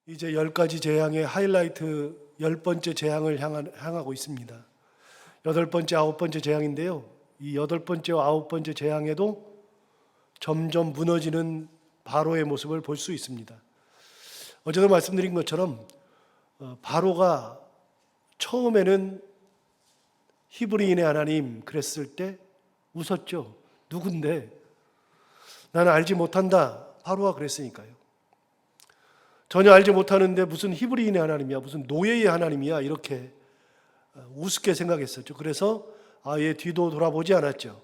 이제 10가지 재앙의 하이라이트 10번째 재앙을 향하고 있습니다. 8번째, 9번째 재앙인데요. 이 8번째와 9번째 재앙에도 점점 무너지는 바로의 모습을 볼 수 있습니다. 어제도 말씀드린 것처럼 바로가 처음에는 히브리인의 하나님 그랬을 때 웃었죠. 누군데? 나는 알지 못한다. 바로가 그랬으니까요. 전혀 알지 못하는데 무슨 히브리인의 하나님이야, 무슨 노예의 하나님이야, 이렇게 우습게 생각했었죠. 그래서 아예 뒤도 돌아보지 않았죠.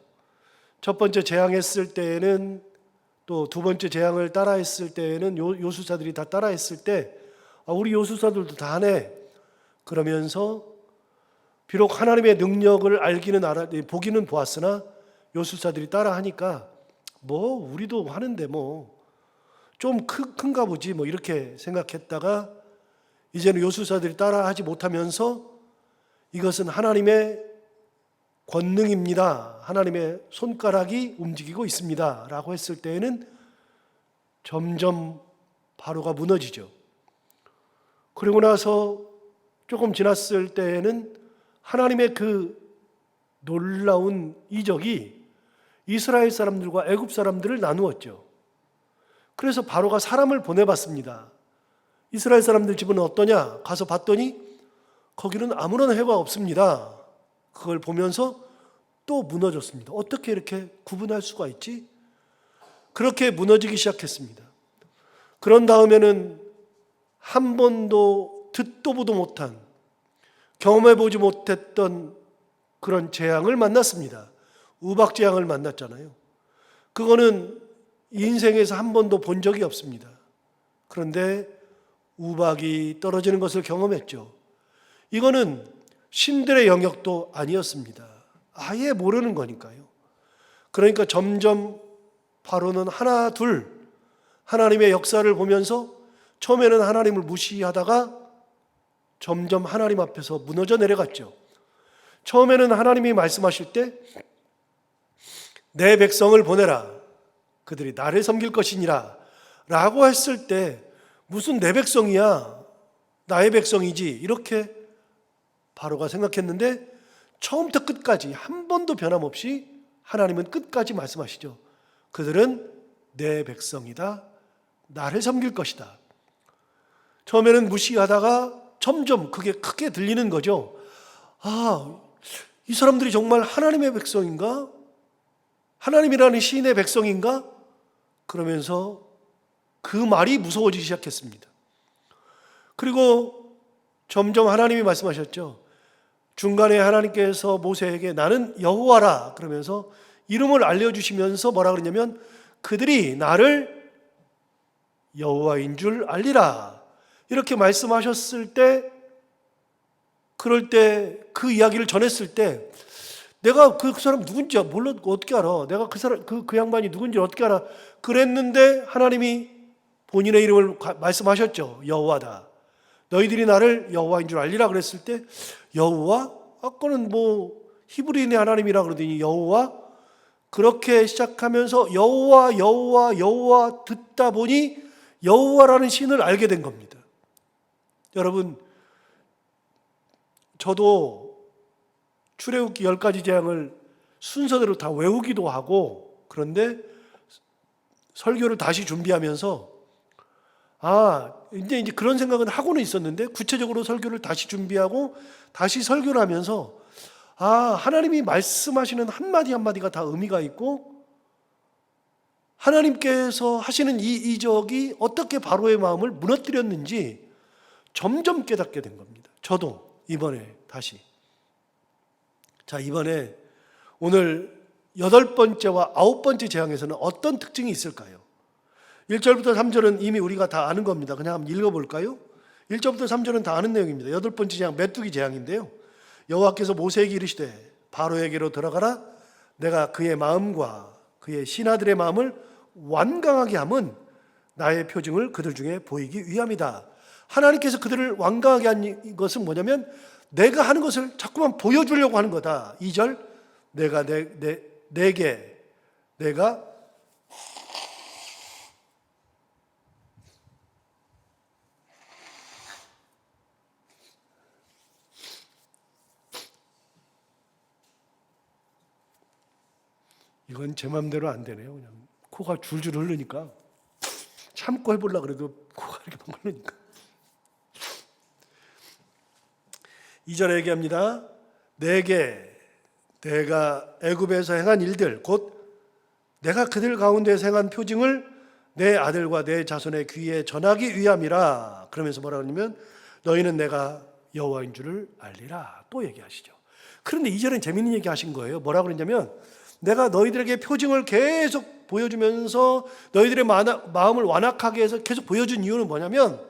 첫 번째 재앙했을 때에는, 또 두 번째 재앙을 따라했을 때에는 요술사들이 다 따라했을 때 우리 요술사들도 다 하네 그러면서 비록 하나님의 능력을 보기는 보았으나 요술사들이 따라하니까 뭐 우리도 하는데 뭐 좀 큰가 보지 뭐 이렇게 생각했다가 이제는 요술사들이 따라하지 못하면서 이것은 하나님의 권능입니다, 하나님의 손가락이 움직이고 있습니다 라고 했을 때에는 점점 바로가 무너지죠. 그리고 나서 조금 지났을 때에는 하나님의 그 놀라운 이적이 이스라엘 사람들과 애굽 사람들을 나누었죠. 그래서 바로가 사람을 보내봤습니다. 이스라엘 사람들 집은 어떠냐? 가서 봤더니 거기는 아무런 해가 없습니다. 그걸 보면서 또 무너졌습니다. 어떻게 이렇게 구분할 수가 있지? 그렇게 무너지기 시작했습니다. 그런 다음에는 한 번도 듣도 보도 못한, 경험해보지 못했던 그런 재앙을 만났습니다. 우박재앙을 만났잖아요. 그거는 인생에서 한 번도 본 적이 없습니다. 그런데 우박이 떨어지는 것을 경험했죠. 이거는 신들의 영역도 아니었습니다. 아예 모르는 거니까요. 그러니까 점점 바로는 하나 둘 하나님의 역사를 보면서 처음에는 하나님을 무시하다가 점점 하나님 앞에서 무너져 내려갔죠. 처음에는 하나님이 말씀하실 때 내 백성을 보내라, 그들이 나를 섬길 것이니라 라고 했을 때 무슨 내 백성이야, 나의 백성이지 이렇게 바로가 생각했는데 처음부터 끝까지 한 번도 변함없이 하나님은 끝까지 말씀하시죠. 그들은 내 백성이다, 나를 섬길 것이다. 처음에는 무시하다가 점점 그게 크게 들리는 거죠. 이 사람들이 정말 하나님의 백성인가? 하나님이라는 신의 백성인가? 그러면서 그 말이 무서워지기 시작했습니다. 그리고 점점 하나님이 말씀하셨죠. 중간에 하나님께서 모세에게 나는 여호와라 그러면서 이름을 알려주시면서 뭐라 그러냐면 그들이 나를 여호와인 줄 알리라 이렇게 말씀하셨을 때, 그럴 때 그 이야기를 전했을 때 내가 그 사람 누군지 몰라 어떻게 알아? 내가 그 사람 그 양반이 누군지 어떻게 알아? 그랬는데 하나님이 본인의 이름을 말씀하셨죠. 여호와다. 너희들이 나를 여호와인 줄 알리라 그랬을 때 여호와? 아까는 뭐 히브리인의 하나님이라 그러더니 여호와? 그렇게 시작하면서 여호와 여호와 여호와 듣다 보니 여호와라는 신을 알게 된 겁니다. 여러분, 저도 출애굽기 10가지 재앙을 순서대로 다 외우기도 하고, 그런데 설교를 다시 준비하면서 이제 그런 생각은 하고는 있었는데 구체적으로 설교를 다시 준비하고 다시 설교를 하면서 하나님이 말씀하시는 한마디 한마디가 다 의미가 있고 하나님께서 하시는 이 이적이 어떻게 바로의 마음을 무너뜨렸는지 점점 깨닫게 된 겁니다. 저도 이번에 다시. 자, 이번에 오늘 8번째와 9번째 재앙에서는 어떤 특징이 있을까요? 1절부터 3절은 이미 우리가 다 아는 겁니다. 그냥 한번 읽어볼까요? 1절부터 3절은 다 아는 내용입니다. 8번째 재앙, 메뚜기 재앙인데요. 여호와께서 모세에게 이르시되 바로에게로 들어가라. 내가 그의 마음과 그의 신하들의 마음을 완강하게 함은 나의 표징을 그들 중에 보이기 위함이다. 하나님께서 그들을 완강하게 한 것은 뭐냐면 내가 하는 것을 자꾸만 보여주려고 하는 거다. 2절, 내가 이건 제 맘대로 안 되네요. 그냥 코가 줄줄 흐르니까 참고 해보려고 그래도 코가 이렇게 막 흐르니까. 2절에 얘기합니다. 내게 내가 애굽에서 행한 일들 곧 내가 그들 가운데서 행한 표징을 내 아들과 내 자손의 귀에 전하기 위함이라. 그러면서 뭐라 그러냐면 너희는 내가 여호와인 줄을 알리라 또 얘기하시죠. 그런데 2절엔 재밌는 얘기 하신 거예요. 뭐라 그러냐면 내가 너희들에게 표징을 계속 보여주면서 너희들의 마음을 완악하게 해서 계속 보여준 이유는 뭐냐면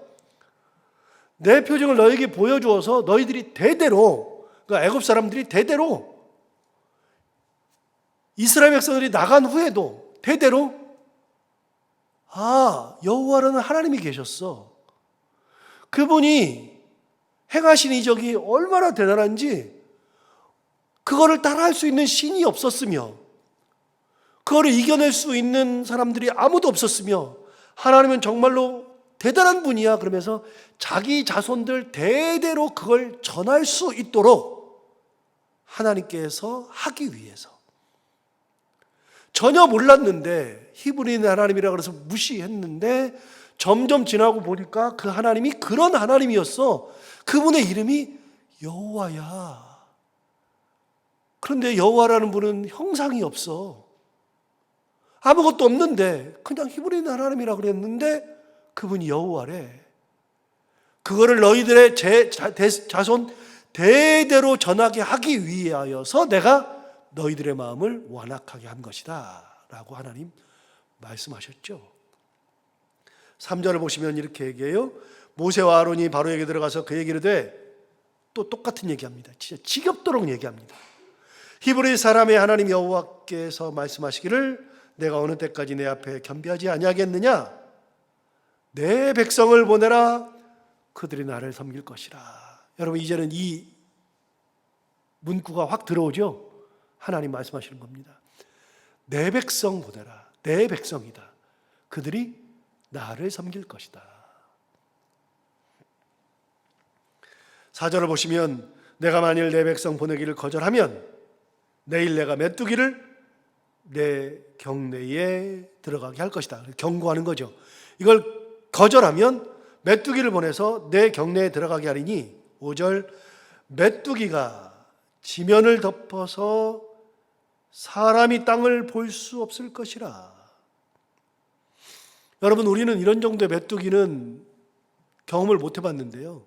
내 표징을 너희에게 보여주어서 너희들이 대대로, 그러니까 애굽 사람들이 대대로 이스라엘 백성들이 나간 후에도 대대로 여호와라는 하나님이 계셨어. 그분이 행하신 이적이 얼마나 대단한지 그거를 따라할 수 있는 신이 없었으며 그거를 이겨낼 수 있는 사람들이 아무도 없었으며 하나님은 정말로 대단한 분이야. 그러면서 자기 자손들 대대로 그걸 전할 수 있도록 하나님께서 하기 위해서 전혀 몰랐는데 히브리인 하나님이라 그래서 무시했는데 점점 지나고 보니까 그 하나님이 그런 하나님이었어. 그분의 이름이 여호와야. 그런데 여호와라는 분은 형상이 없어. 아무것도 없는데 그냥 히브리인 하나님이라 그랬는데 그분이 여호와래. 그거를 너희들의 자손 대대로 전하게 하기 위하여서 내가 너희들의 마음을 완악하게 한 것이다 라고 하나님 말씀하셨죠. 3절을 보시면 이렇게 얘기해요. 모세와 아론이 바로에게 들어가서 그 얘기를 또 똑같은 얘기합니다. 진짜 지겹도록 얘기합니다. 히브리 사람의 하나님 여호와께서 말씀하시기를 내가 어느 때까지 내 앞에 겸비하지 아니하겠느냐. 내 백성을 보내라. 그들이 나를 섬길 것이라. 여러분 이제는 이 문구가 확 들어오죠. 하나님 말씀하시는 겁니다. 내 백성 보내라. 내 백성이다. 그들이 나를 섬길 것이다. 4절을 보시면 내가 만일 내 백성 보내기를 거절하면 내일 내가 메뚜기를 내 경내에 들어가게 할 것이다. 경고하는 거죠. 이걸 거절하면 메뚜기를 보내서 내 경내에 들어가게 하리니 5절 메뚜기가 지면을 덮어서 사람이 땅을 볼 수 없을 것이라. 여러분 우리는 이런 정도의 메뚜기는 경험을 못 해봤는데요.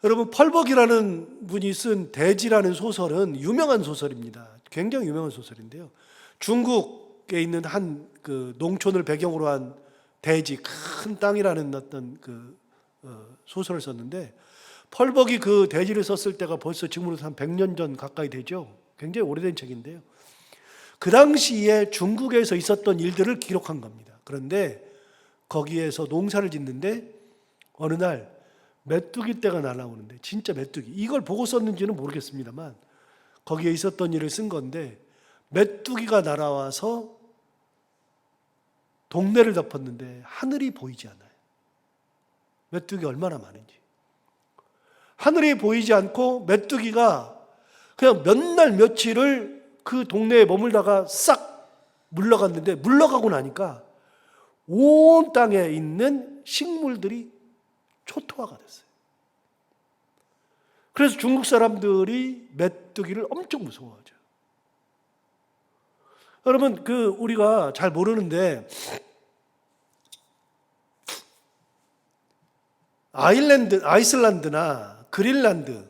여러분 펄벅이라는 분이 쓴 대지라는 소설은 유명한 소설입니다. 굉장히 유명한 소설인데요. 중국에 있는 한 그 농촌을 배경으로 한 대지 큰 땅이라는 어떤 소설을 썼는데 펄벅이 그 대지를 썼을 때가 벌써 지금으로서 한 100년 전 가까이 되죠. 굉장히 오래된 책인데요. 그 당시에 중국에서 있었던 일들을 기록한 겁니다. 그런데 거기에서 농사를 짓는데 어느 날 메뚜기 떼가 날아오는데 진짜 메뚜기. 이걸 보고 썼는지는 모르겠습니다만 거기에 있었던 일을 쓴 건데 메뚜기가 날아와서 동네를 덮었는데 하늘이 보이지 않아요. 메뚜기 얼마나 많은지. 하늘이 보이지 않고 메뚜기가 그냥 몇 날 며칠을 그 동네에 머물다가 싹 물러갔는데 물러가고 나니까 온 땅에 있는 식물들이 초토화가 됐어요. 그래서 중국 사람들이 메뚜기를 엄청 무서워하죠. 여러분 우리가 잘 모르는데 아이슬란드나 그린란드는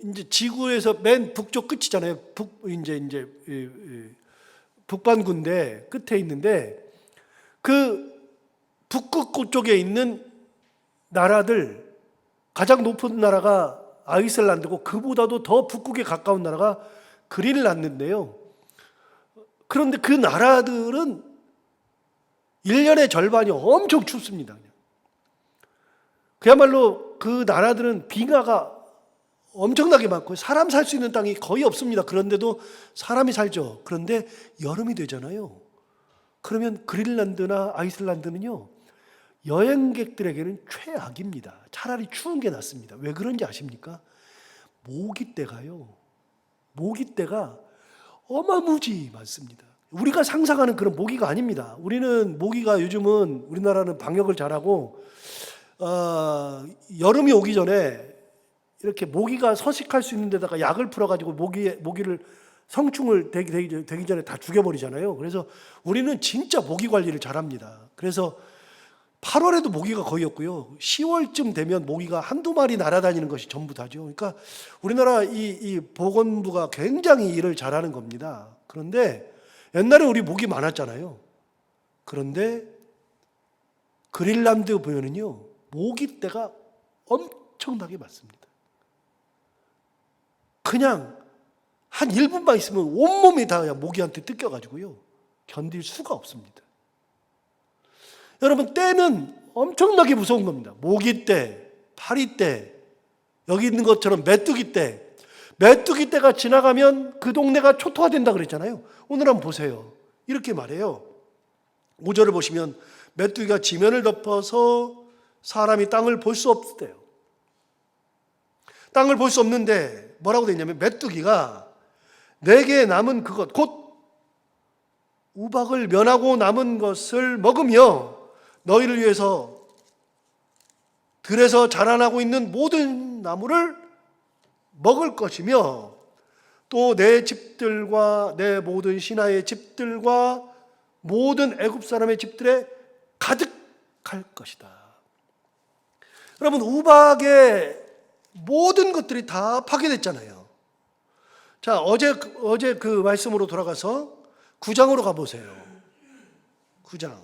이제 지구에서 맨 북쪽 끝이잖아요. 북반구인데 끝에 있는데 그 북극 쪽에 있는 나라들 가장 높은 나라가 아이슬란드고 그보다도 더 북극에 가까운 나라가 그린란드인데요. 그런데 그 나라들은 1년의 절반이 엄청 춥습니다. 그야말로 그 나라들은 빙하가 엄청나게 많고 사람 살 수 있는 땅이 거의 없습니다. 그런데도 사람이 살죠. 그런데 여름이 되잖아요. 그러면 그린란드나 아이슬란드는요, 여행객들에게는 최악입니다. 차라리 추운 게 낫습니다. 왜 그런지 아십니까? 모기 떼가요. 모기떼가 어마무지 많습니다. 우리가 상상하는 그런 모기가 아닙니다. 우리는 모기가 요즘은 우리나라는 방역을 잘하고 여름이 오기 전에 이렇게 모기가 서식할 수 있는 데다가 약을 풀어가지고 모기를 성충을 되기 전에 다 죽여버리잖아요. 그래서 우리는 진짜 모기 관리를 잘합니다. 그래서 8월에도 모기가 거의 없고요. 10월쯤 되면 모기가 한두 마리 날아다니는 것이 전부 다죠. 그러니까 우리나라 이 보건부가 굉장히 일을 잘하는 겁니다. 그런데 옛날에 우리 모기 많았잖아요. 그런데 그린란드 보면은요, 모기떼가 엄청나게 많습니다. 그냥 한 1분만 있으면 온몸이 다 모기한테 뜯겨가지고요, 견딜 수가 없습니다. 여러분, 떼는 엄청나게 무서운 겁니다. 모기떼, 파리떼, 여기 있는 것처럼 메뚜기떼. 메뚜기떼가 지나가면 그 동네가 초토화 된다 그랬잖아요. 오늘 한번 보세요. 이렇게 말해요. 5절을 보시면 메뚜기가 지면을 덮어서 사람이 땅을 볼 수 없대요. 땅을 볼 수 없는데 뭐라고 되어 있냐면, 메뚜기가 내게 남은 그것, 곧 우박을 면하고 남은 것을 먹으며 너희를 위해서 들에서 자라나고 있는 모든 나무를 먹을 것이며, 또 내 집들과 내 모든 신하의 집들과 모든 애굽 사람의 집들에 가득할 것이다. 여러분, 우박의 모든 것들이 다 파괴됐잖아요. 자, 어제 그 말씀으로 돌아가서 9장으로 가보세요. 9장.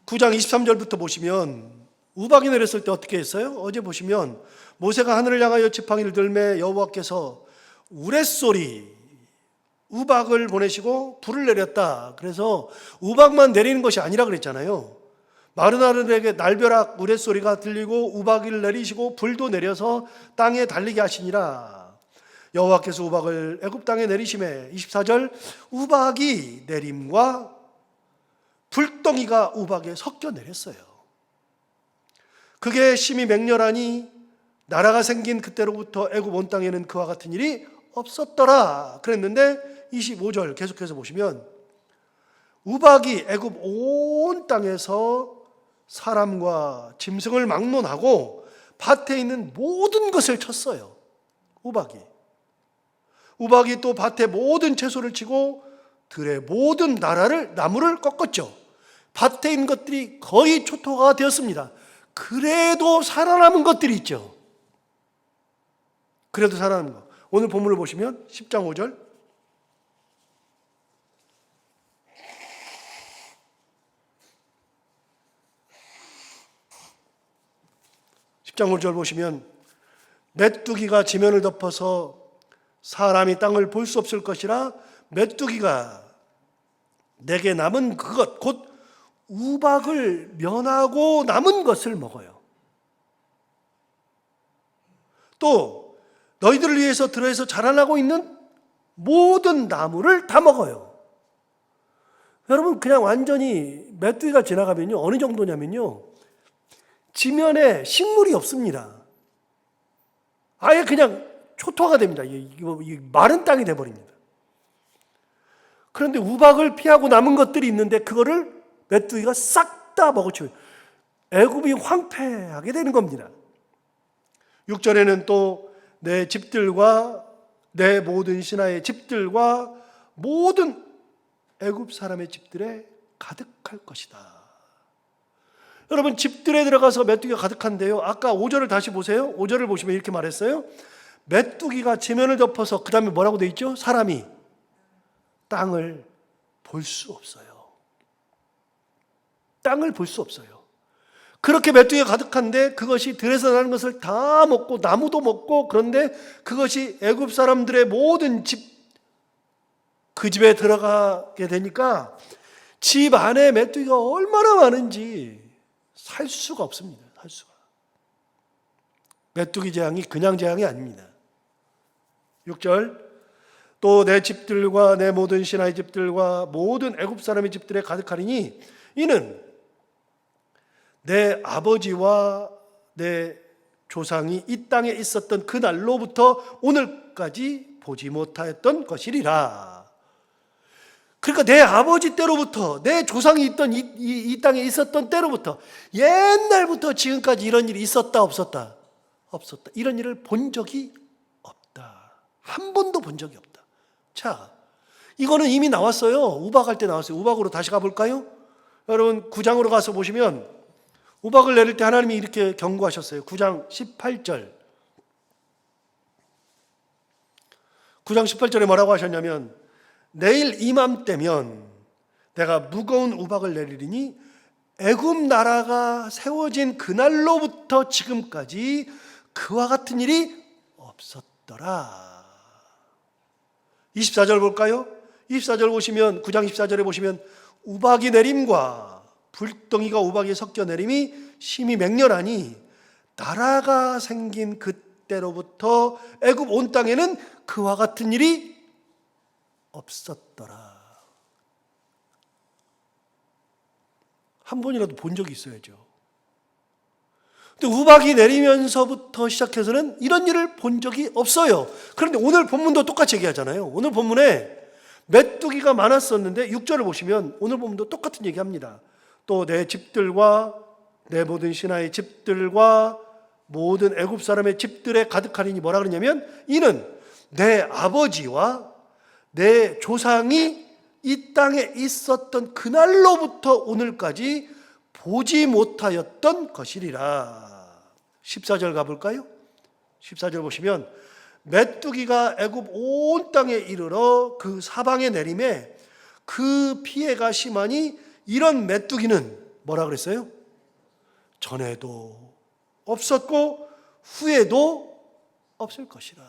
9장 23절부터 보시면 우박이 내렸을 때 어떻게 했어요? 어제 보시면 모세가 하늘을 향하여 지팡이를 들매 여호와께서 우레소리, 우박을 보내시고 불을 내렸다. 그래서 우박만 내리는 것이 아니라 그랬잖아요. 마른 하늘에게 날벼락 우레소리가 들리고 우박을 내리시고 불도 내려서 땅에 달리게 하시니라. 여호와께서 우박을 애굽 땅에 내리심에 24절 우박이 내림과 불덩이가 우박에 섞여 내렸어요. 그게 심히 맹렬하니 나라가 생긴 그때로부터 애굽 온 땅에는 그와 같은 일이 없었더라 그랬는데, 25절 계속해서 보시면 우박이 애굽 온 땅에서 사람과 짐승을 막론하고 밭에 있는 모든 것을 쳤어요. 우박이 또 밭에 모든 채소를 치고 들의 모든 나무를 꺾었죠. 밭에 있는 것들이 거의 초토화가 되었습니다. 그래도 살아남은 것들이 있죠. 그래도 살아남은 것. 오늘 본문을 보시면 10장 5절. 10장 5절 보시면 메뚜기가 지면을 덮어서 사람이 땅을 볼 수 없을 것이라 메뚜기가 내게 남은 그것 곧 우박을 면하고 남은 것을 먹어요. 또 너희들을 위해서 들에서 자라나고 있는 모든 나무를 다 먹어요. 여러분, 그냥 완전히 메뚜기가 지나가면요, 어느 정도냐면요, 지면에 식물이 없습니다. 아예 그냥 초토화가 됩니다. 마른 땅이 돼버립니다. 그런데 우박을 피하고 남은 것들이 있는데 그거를 메뚜기가 싹 다 먹어치워요. 애굽이 황폐하게 되는 겁니다. 6절에는 또 내 집들과 내 모든 신하의 집들과 모든 애굽 사람의 집들에 가득할 것이다. 여러분, 집들에 들어가서 메뚜기가 가득한데요, 아까 5절을 다시 보세요. 5절을 보시면 이렇게 말했어요. 메뚜기가 지면을 덮어서, 그 다음에 뭐라고 돼 있죠? 사람이 땅을 볼 수 없어요. 땅을 볼 수 없어요. 그렇게 메뚜기가 가득한데 그것이 들에서 나는 것을 다 먹고 나무도 먹고, 그런데 그것이 애굽 사람들의 모든 그 집에 들어가게 되니까 집 안에 메뚜기가 얼마나 많은지 살 수가 없습니다. 살 수가. 메뚜기 재앙이 그냥 재앙이 아닙니다. 6절 또 내 집들과 내 모든 신하의 집들과 모든 애굽 사람의 집들에 가득하리니 이는 내 아버지와 내 조상이 이 땅에 있었던 그날로부터 오늘까지 보지 못하였던 것이리라. 그러니까 내 아버지 때로부터, 내 조상이 있던 이 땅에 있었던 때로부터, 옛날부터 지금까지 이런 일이 있었다 없었다? 없었다. 이런 일을 본 적이 없다. 한 번도 본 적이 없다. 자, 이거는 이미 나왔어요. 우박할 때 나왔어요. 우박으로 다시 가볼까요? 여러분 9장으로 가서 보시면 우박을 내릴 때 하나님이 이렇게 경고하셨어요. 9장 18절. 9장 18절에 뭐라고 하셨냐면, 내일 이맘때면 내가 무거운 우박을 내리리니 애굽 나라가 세워진 그날로부터 지금까지 그와 같은 일이 없었더라. 24절 볼까요? 24절 보시면, 9장 24절에 보시면 우박이 내림과 불덩이가 우박이 섞여 내림이 심히 맹렬하니 나라가 생긴 그때로부터 애굽 온 땅에는 그와 같은 일이 없었더라. 한 번이라도 본 적이 있어야죠. 근데 우박이 내리면서부터 시작해서는 이런 일을 본 적이 없어요. 그런데 오늘 본문도 똑같이 얘기하잖아요. 오늘 본문에 메뚜기가 많았었는데 6절을 보시면 오늘 본문도 똑같은 얘기합니다. 또 내 집들과 내 모든 신하의 집들과 모든 애굽 사람의 집들에 가득하리니 뭐라 그러냐면, 이는 내 아버지와 내 조상이 이 땅에 있었던 그날로부터 오늘까지 보지 못하였던 것이리라. 14절 가볼까요? 14절 보시면 메뚜기가 애굽 온 땅에 이르러 그 사방에 내림에 그 피해가 심하니 이런 메뚜기는 뭐라 그랬어요? 전에도 없었고 후에도 없을 것이라.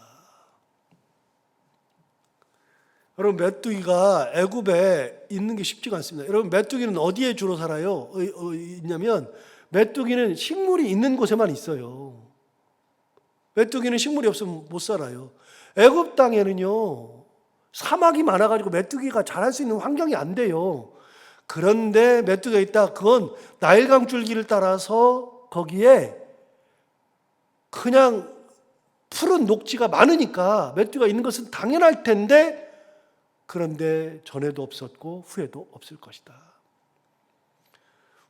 여러분 메뚜기가 애굽에 있는 게 쉽지가 않습니다. 여러분 메뚜기는 어디에 주로 살아요? 있냐면 메뚜기는 식물이 있는 곳에만 있어요. 메뚜기는 식물이 없으면 못 살아요. 애굽 땅에는요 사막이 많아가지고 메뚜기가 자랄 수 있는 환경이 안 돼요. 그런데 메뚜기가 있다. 그건 나일강 줄기를 따라서 거기에 그냥 푸른 녹지가 많으니까 메뚜기가 있는 것은 당연할 텐데, 그런데 전에도 없었고 후에도 없을 것이다.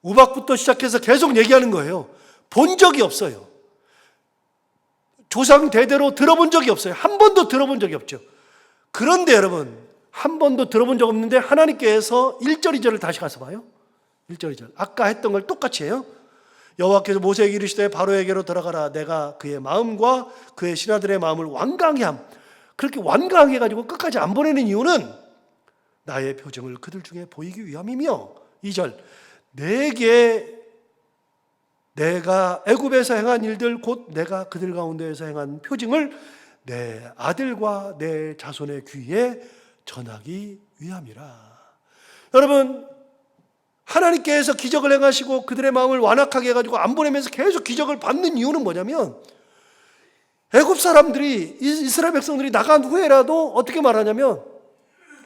우박부터 시작해서 계속 얘기하는 거예요. 본 적이 없어요. 조상 대대로 들어본 적이 없어요. 한 번도 들어본 적이 없죠. 그런데 여러분, 한 번도 들어본 적 없는데 하나님께서 1절 2절을 다시 가서 봐요. 1절 2절 아까 했던 걸 똑같이 해요. 여호와께서 모세에게 이르시되 바로에게로 들어가라. 내가 그의 마음과 그의 신하들의 마음을 완강히 함. 그렇게 완강히 해가지고 끝까지 안 보내는 이유는 나의 표정을 그들 중에 보이기 위함이며, 2절 내가 애굽에서 행한 일들 곧 내가 그들 가운데에서 행한 표징을 내 아들과 내 자손의 귀에 전하기 위함이라. 여러분, 하나님께서 기적을 행하시고 그들의 마음을 완악하게 해가지고 안 보내면서 계속 기적을 받는 이유는 뭐냐면, 애굽 사람들이, 이스라엘 백성들이 나간 후에라도 어떻게 말하냐면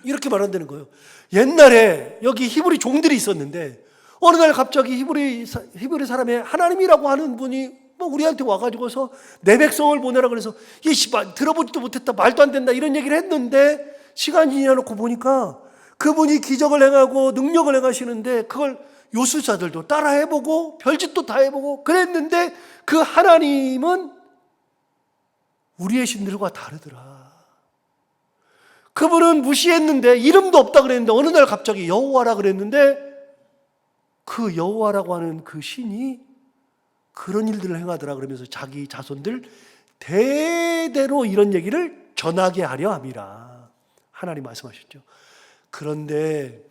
이렇게 말한다는 거예요. 옛날에 여기 히브리 종들이 있었는데 어느 날 갑자기 히브리 사람의 하나님이라고 하는 분이 우리한테 와가지고서 내 백성을 보내라 그래서 들어보지도 못했다, 말도 안 된다 이런 얘기를 했는데, 시간이 지나놓고 보니까 그분이 기적을 행하고 능력을 행하시는데 그걸 요술사들도 따라 해보고 별짓도 다 해보고 그랬는데 그 하나님은 우리의 신들과 다르더라. 그분은 무시했는데 이름도 없다 그랬는데 어느 날 갑자기 여호와라 그랬는데, 그 여호와라고 하는 그 신이 그런 일들을 행하더라 그러면서 자기 자손들 대대로 이런 얘기를 전하게 하려 함이라. 하나님 말씀하셨죠. 그런데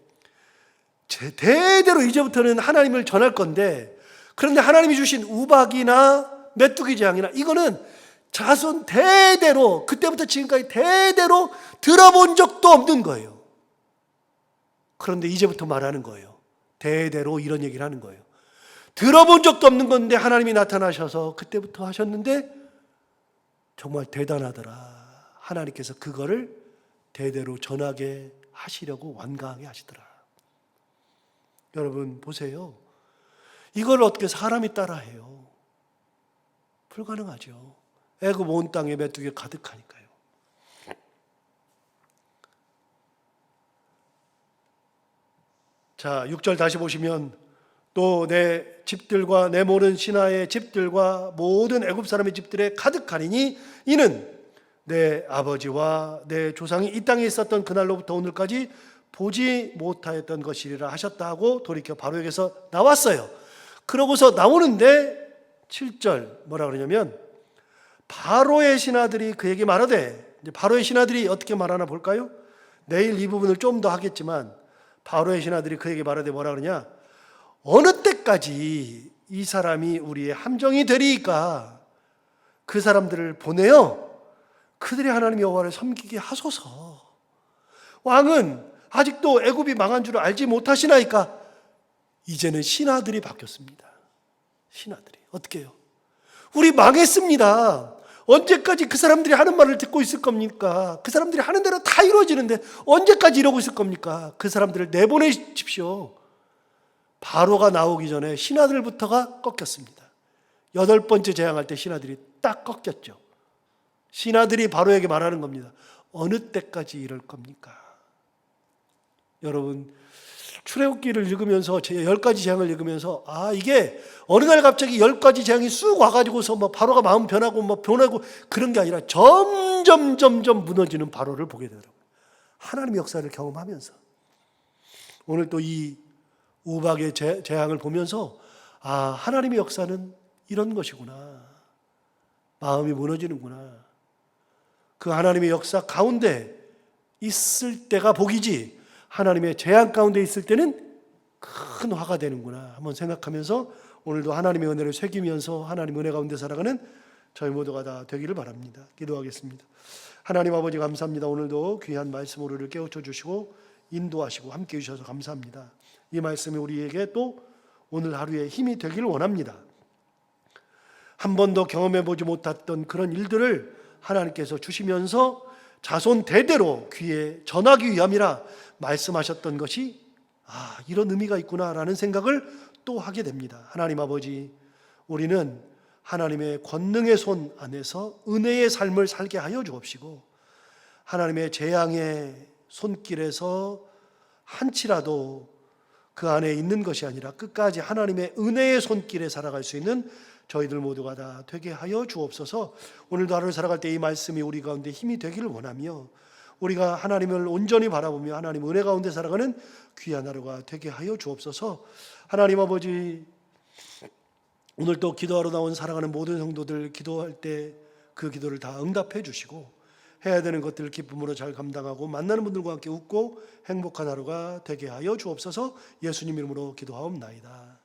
대대로 이제부터는 하나님을 전할 건데, 그런데 하나님이 주신 우박이나 메뚜기 재앙이나 이거는 자손 대대로 그때부터 지금까지 대대로 들어본 적도 없는 거예요. 그런데 이제부터 말하는 거예요. 대대로 이런 얘기를 하는 거예요. 들어본 적도 없는 건데 하나님이 나타나셔서 그때부터 하셨는데 정말 대단하더라. 하나님께서 그거를 대대로 전하게 하시려고 완강하게 하시더라. 여러분 보세요. 이걸 어떻게 사람이 따라해요? 불가능하죠. 애굽 온 땅에 메뚜기가 가득하니까요. 자, 6절 다시 보시면 또 내 집들과 내 모든 신하의 집들과 모든 애굽 사람의 집들에 가득하리니 이는 내 아버지와 내 조상이 이 땅에 있었던 그날로부터 오늘까지 보지 못하였던 것이리라 하셨다 하고 돌이켜 바로에게서 나왔어요. 그러고서 나오는데 7절 뭐라 그러냐면 바로의 신하들이 그에게 말하되, 이제 바로의 신하들이 어떻게 말하나 볼까요? 내일 이 부분을 좀 더 하겠지만 바로의 신하들이 그에게 말하되 뭐라 그러냐? 어느 때까지 이 사람이 우리의 함정이 되리이까 그 사람들을 보내어 그들이 하나님 여호와를 섬기게 하소서. 왕은 아직도 애굽이 망한 줄을 알지 못하시나이까? 이제는 신하들이 바뀌었습니다. 신하들이 어떻게 해요? 우리 망했습니다. 언제까지 그 사람들이 하는 말을 듣고 있을 겁니까? 그 사람들이 하는 대로 다 이루어지는데 언제까지 이러고 있을 겁니까? 그 사람들을 내보내십시오. 바로가 나오기 전에 신하들부터가 꺾였습니다. 8번째 재앙할 때 신하들이 딱 꺾였죠. 신하들이 바로에게 말하는 겁니다. 어느 때까지 이럴 겁니까? 여러분, 출애굽기를 읽으면서 제 10가지 재앙을 읽으면서 이게 어느 날 갑자기 10가지 재앙이 쑥 와가지고서 바로가 마음 변하고 변하고 그런 게 아니라 점점 무너지는 바로를 보게 되더라고요. 하나님의 역사를 경험하면서 오늘 또 이 우박의 재앙을 보면서 하나님의 역사는 이런 것이구나. 마음이 무너지는구나. 그 하나님의 역사 가운데 있을 때가 복이지 하나님의 재앙 가운데 있을 때는 큰 화가 되는구나 한번 생각하면서 오늘도 하나님의 은혜를 새기면서 하나님의 은혜 가운데 살아가는 저희 모두가 다 되기를 바랍니다. 기도하겠습니다. 하나님 아버지 감사합니다. 오늘도 귀한 말씀으로 우리를 깨우쳐 주시고 인도하시고 함께해 주셔서 감사합니다. 이 말씀이 우리에게 또 오늘 하루에 힘이 되기를 원합니다. 한 번도 경험해 보지 못했던 그런 일들을 하나님께서 주시면서 자손 대대로 귀에 전하기 위함이라 말씀하셨던 것이 이런 의미가 있구나라는 생각을 또 하게 됩니다. 하나님 아버지, 우리는 하나님의 권능의 손 안에서 은혜의 삶을 살게 하여 주옵시고 하나님의 재앙의 손길에서 한치라도 그 안에 있는 것이 아니라 끝까지 하나님의 은혜의 손길에 살아갈 수 있는 저희들 모두가 다 되게 하여 주옵소서. 오늘도 하루를 살아갈 때 이 말씀이 우리 가운데 힘이 되기를 원하며 우리가 하나님을 온전히 바라보며 하나님 은혜 가운데 살아가는 귀한 하루가 되게 하여 주옵소서. 하나님 아버지, 오늘 또 기도하러 나온 사랑하는 모든 성도들 기도할 때 그 기도를 다 응답해 주시고 해야 되는 것들을 기쁨으로 잘 감당하고 만나는 분들과 함께 웃고 행복한 하루가 되게 하여 주옵소서. 예수님 이름으로 기도하옵나이다.